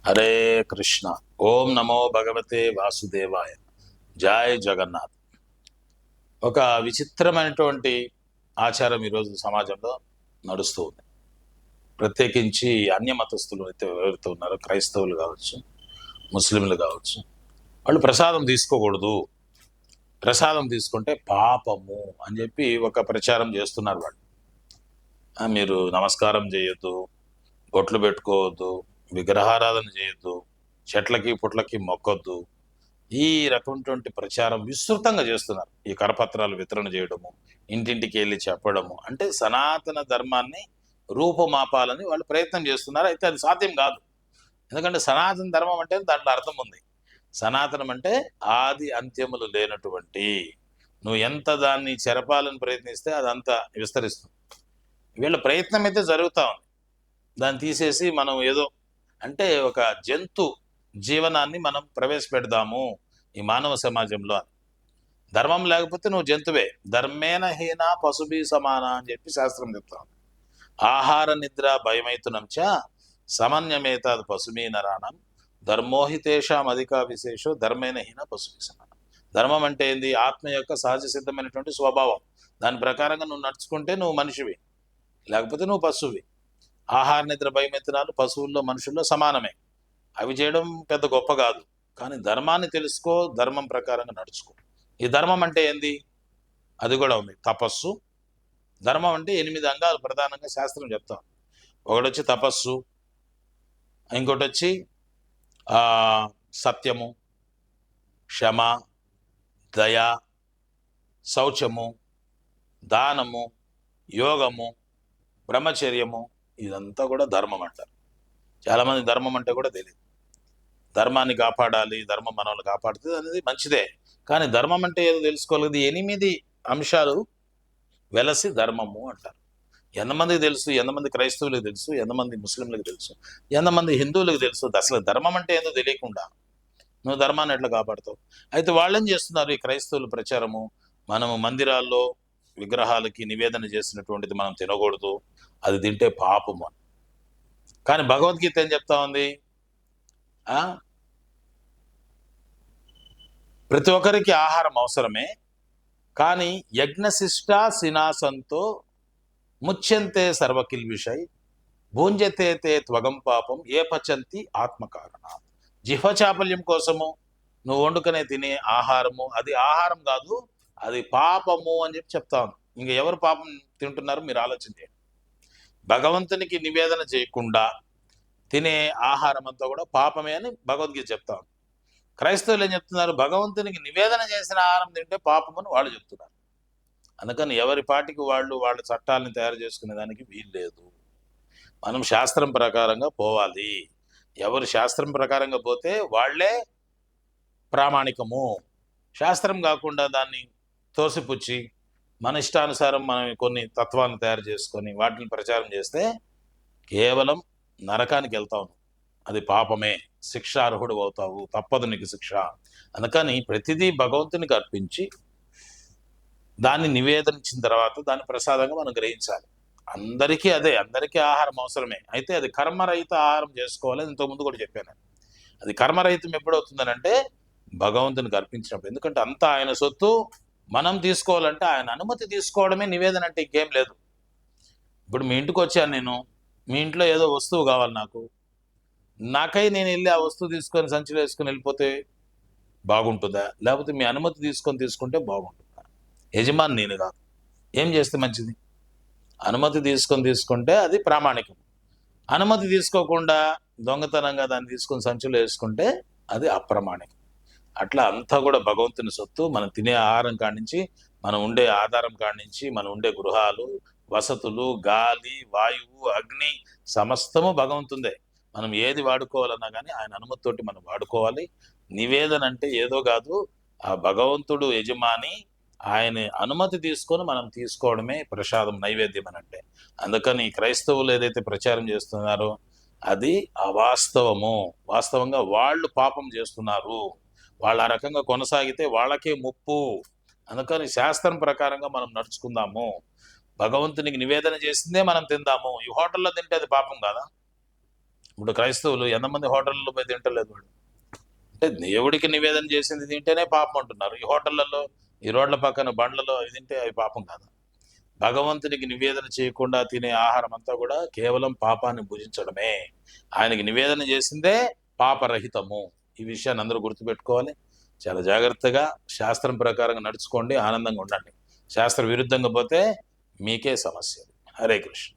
హరే కృష్ణ. ఓం నమో భగవతే వాసుదేవాయ. జై జగన్నాథ్. ఒక విచిత్రమైనటువంటి ఆచారం ఈరోజు సమాజంలో నడుస్తూ ఉంది. ప్రత్యేకించి అన్య మతస్థులు అయితే ఎవరైతే ఉన్నారో, క్రైస్తవులు కావచ్చు, ముస్లింలు కావచ్చు, వాళ్ళు ప్రసాదం తీసుకోకూడదు, ప్రసాదం తీసుకుంటే పాపము అని చెప్పి ఒక ప్రచారం చేస్తున్నారు వాళ్ళు. మీరు నమస్కారం చేయొద్దు, బొట్లు పెట్టుకోవద్దు, విగ్రహారాధన చేయొద్దు, చెట్లకి పుట్లకి మొక్కొద్దు, ఈ రకమైనటువంటి ప్రచారం విస్తృతంగా చేస్తున్నారు. ఈ కరపత్రాలు వితరణ చేయడము, ఇంటింటికి వెళ్ళి చెప్పడము, అంటే సనాతన ధర్మాన్ని రూపుమాపాలని వాళ్ళు ప్రయత్నం చేస్తున్నారు. అయితే అది సాధ్యం కాదు. ఎందుకంటే సనాతన ధర్మం అంటే దాంట్లో అర్థం ఉంది. సనాతనం అంటే ఆది అంత్యములు లేనటువంటి, నువ్వు ఎంత దాన్ని చెరపాలని ప్రయత్నిస్తే అదంతా విస్తరిస్తుంది. వీళ్ళ ప్రయత్నం అయితే జరుగుతూ ఉంది. దాన్ని తీసేసి మనం ఏదో అంటే ఒక జంతు జీవనాన్ని మనం ప్రవేశపెడదాము ఈ మానవ సమాజంలో. ధర్మం లేకపోతే నువ్వు జంతువే. ధర్మేణ హీన పశుభి సమాన అని చెప్పి శాస్త్రం చెప్తాం. ఆహార నిద్ర భయమైతునం చ సమన్యమేతాది పశుమీ నరాణం ధర్మోహితేషాం అధిక విశేషో ధర్మేణ హీన పశుభి సమానం. ధర్మం అంటే ఏంది? ఆత్మ యొక్క సహజ సిద్ధమైనటువంటి స్వభావం. దాని ప్రకారంగా నువ్వు నడుచుకుంటే నువ్వు మనిషివి, లేకపోతే నువ్వు పశువి. ఆహార నిద్ర భయమెత్తనాలు పశువుల్లో మనుషుల్లో సమానమే. అవి చేయడం పెద్ద గొప్ప కాదు, కానీ ధర్మాన్ని తెలుసుకో, ధర్మం ప్రకారంగా నడుచుకో. ఈ ధర్మం అంటే ఏంది? అది కూడా ఉంది, తపస్సు. ధర్మం అంటే 8 అంగాలు ప్రధానంగా శాస్త్రం చెప్తాం. ఒకటి వచ్చి తపస్సు, ఇంకోటి వచ్చి సత్యము, క్షమ, దయ, శౌచము, దానము, యోగము, బ్రహ్మచర్యము. ఇదంతా కూడా ధర్మం అంటారు. చాలామంది ధర్మం అంటే కూడా తెలియదు. ధర్మాన్ని కాపాడాలి, ధర్మం మనల్ని కాపాడుతుంది అనేది మంచిదే, కానీ ధర్మం అంటే ఏదో తెలుసుకోలేదు. 8 అంశాలు వెలసి ధర్మము అంటారు. ఎంతమందికి తెలుసు? ఎంతమంది క్రైస్తవులకు తెలుసు? ఎంతమంది ముస్లింలకు తెలుసు? ఎంతమంది హిందువులకు తెలుసు? అసలు ధర్మం అంటే ఏదో తెలియకుండా నువ్వు ధర్మాన్ని ఎట్లా కాపాడుతావు? అయితే వాళ్ళేం చేస్తున్నారు? ఈ క్రైస్తవుల ప్రచారము, మనము మందిరాల్లో విగ్రహాలకి నివేదన చేసినటువంటిది మనం తినకూడదు, అది తింటే పాపము అని. కానీ భగవద్గీత ఏం చెప్తా ఉంది? ప్రతి ఒక్కరికి ఆహారం అవసరమే, కానీ యజ్ఞశిష్ట సినాసంతో ముచ్యంతే సర్వకిల్విషై భూంజతే తే త్వగం పాపం ఏ పచంతి ఆత్మకారణ. జిహ్వ చాపల్యం కోసము నువ్వు వండుకునే తినే ఆహారము అది ఆహారం కాదు, అది పాపము అని చెప్పి చెప్తాను. ఇంక ఎవరు పాపం తింటున్నారు మీరు ఆలోచించండి. భగవంతునికి నివేదన చేయకుండా తినే ఆహారం అంతా కూడా పాపమే అని భగవద్గీత చెప్తాను. క్రైస్తవులు ఏం చెప్తున్నారు? భగవంతునికి నివేదన చేసిన ఆహారం తింటే పాపమని వాళ్ళు చెప్తున్నారు. అందుకని ఎవరి పాటికి వాళ్ళు వాళ్ళ చట్టాలను తయారు చేసుకునే దానికి వీలు లేదు. మనం శాస్త్రం ప్రకారంగా పోవాలి. ఎవరు శాస్త్రం ప్రకారంగా పోతే వాళ్లే ప్రామాణికము. శాస్త్రం కాకుండా దాన్ని తోసిపుచ్చి మన ఇష్టానుసారం మనం కొన్ని తత్వాలను తయారు చేసుకొని వాటిని ప్రచారం చేస్తే కేవలం నరకానికి వెళ్తావు. అది పాపమే, శిక్షార్హుడు అవుతావు, తప్పదు నీకు శిక్ష. అందుకని ప్రతిదీ భగవంతునికి అర్పించి దాన్ని నివేదించిన తర్వాత దాన్ని ప్రసాదంగా మనం గ్రహించాలి. అందరికీ అదే, అందరికీ ఆహారం అవసరమే. అయితే అది కర్మరహిత ఆహారం చేసుకోవాలి. ఇంతకుముందు కూడా చెప్పాను. అది కర్మరహితం ఎప్పుడవుతుందని అంటే భగవంతునికి అర్పించినప్పుడు. ఎందుకంటే అంతా ఆయన సొత్తు, మనం తీసుకోవాలంటే ఆయన అనుమతి తీసుకోవడమే నివేదన అంటే, ఇంకేం లేదు. ఇప్పుడు మీ ఇంటికి వచ్చాను నేను, మీ ఇంట్లో ఏదో వస్తువు కావాలి నాకై నేను వెళ్ళి ఆ వస్తువు తీసుకొని సంచిలో వేసుకొని వెళ్ళిపోతే బాగుంటుందా? లేకపోతే మీ అనుమతి తీసుకుంటే బాగుంటుందా? యజమాని నేను కాదు. ఏం చేస్తే మంచిది? అనుమతి తీసుకుంటే అది ప్రామాణికం. అనుమతి తీసుకోకుండా దొంగతనంగా దాన్ని తీసుకొని సంచిలో వేసుకుంటే అది అప్రమాణికం. అట్లా అంతా కూడా భగవంతుని సొత్తు. మనం తినే ఆహారం కాడి నుంచి, మనం ఉండే ఆధారం కాడి నుంచి, మనం ఉండే గృహాలు, వసతులు, గాలి, వాయువు, అగ్ని సమస్తము భగవంతుందే. మనం ఏది వాడుకోవాలన్నా కానీ ఆయన అనుమతితోటి మనం వాడుకోవాలి. నివేదన అంటే ఏదో కాదు, ఆ భగవంతుడు యజమాని, ఆయన అనుమతి తీసుకొని మనం తీసుకోవడమే ప్రసాదం, నైవేద్యం అని అంటే. అందుకని క్రైస్తవులు ఏదైతే ప్రచారం చేస్తున్నారో అది అవాస్తవము. వాస్తవంగా వాళ్ళు పాపం చేస్తున్నారు. వాళ్ళు ఆ రకంగా కొనసాగితే వాళ్ళకే ముప్పు. అందుకని శాస్త్రం ప్రకారంగా మనం నడుచుకుందాము. భగవంతునికి నివేదన చేసిందే మనం తిందాము. ఈ హోటల్లో తింటే అది పాపం కాదా? ఇప్పుడు క్రైస్తవులు ఎంతమంది హోటళ్ళలో పోయి తింటలేదు వాడు. అంటే దేవుడికి నివేదన చేసింది తింటేనే పాపం అంటున్నారు. ఈ హోటళ్లలో, ఈ రోడ్ల పక్కన బండ్లలో అవి తింటే అవి పాపం కాదు. భగవంతునికి నివేదన చేయకుండా తినే ఆహారం అంతా కూడా కేవలం పాపాన్ని భుజించడమే. ఆయనకి నివేదన చేసిందే పాపరహితము. ఈ విషయాన్ని అందరూ గుర్తుపెట్టుకోవాలి. చాలా జాగ్రత్తగా శాస్త్రం ప్రకారంగా నడుచుకోండి, ఆనందంగా ఉండండి. శాస్త్ర విరుద్ధంగా పోతే మీకే సమస్య. హరే కృష్ణ.